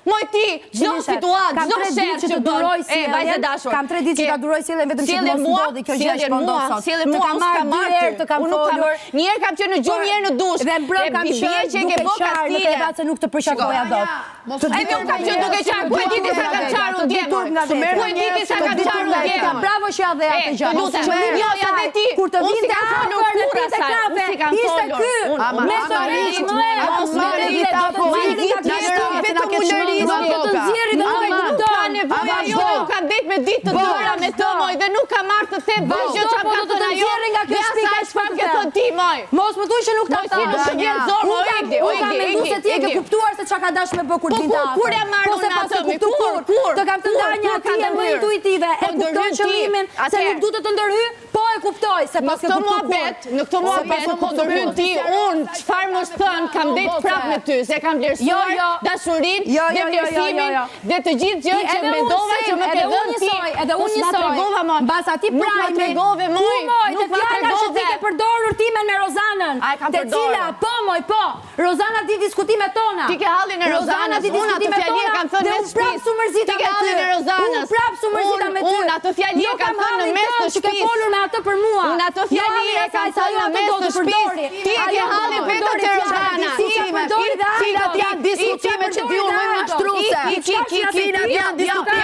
Moj ti, çdo situatë, çdo sherr që bën. Vajzë dashur. Kam 3 ditë që ta duroj sjelljen vetëm që mos ndodhi kjo gjë që po ndodh sot. Sjellje mua, s'ka marrë të kam folur. Një herë kam qenë në gjumë, një herë në dush. Dhe mbrëm kam qenë duke qarë, nuk e dha se nuk të përshkoja dot. E nuk kam qenë duke qarë, ku e diti sa kam qarë unë dje. Ku e diti sa kam qarë unë dje. Bravo që ja dhe atë gjë. Jo, ja dhe ti. Kur të vinte afër në pite kafe, ishte ky. Me të rish më Jo, kam det me ditë të dora me të moj dhe nuk kam marrë të them gjë që kam thënë ajo. Nga sa çfarë ke thënë ti moj? Mos më thuaj që nuk ta them. Mos e vjen zor, o Egdi. Unë se ti e ke kuptuar se çka ka dash me bë kur dinta. Kur e marrë unë atë me kur? Të kam të ndarë një aty më intuitive. E kupton qëllimin se nuk duhet të ndërhy, po e kuptoj se pas ke kuptuar. Në këtë muhabet po ndërhyn ti unë çfarë mos thën kam det prap me ty se kam vlerësuar dashurinë dhe vlerësimin dhe të gjithë gjë që mendova që më ke dhënë ti. Edhe unë njësoj. Mbas atij prajme tregove moj. Nuk ma tregove. Që ti ke përdorur timen me Rozanën. Te cila po moj po. Rozana di diskutimet tona. Ti ke hallin e Rozanës. Unë atë fjali e kam thënë mes shtëpisë. Ti ke hallin e Rozanës. Unë prap sumërzita me ty. Unë atë fjali e kam thënë në mes të shtëpisë. Ke folur me atë për mua. Unë atë fjali e kam thënë në mes të shtëpisë. Ti e ke hallin vetëm te Rozana. Cilat janë diskutimet që ti unë më mashtruese. Cilat janë diskutimet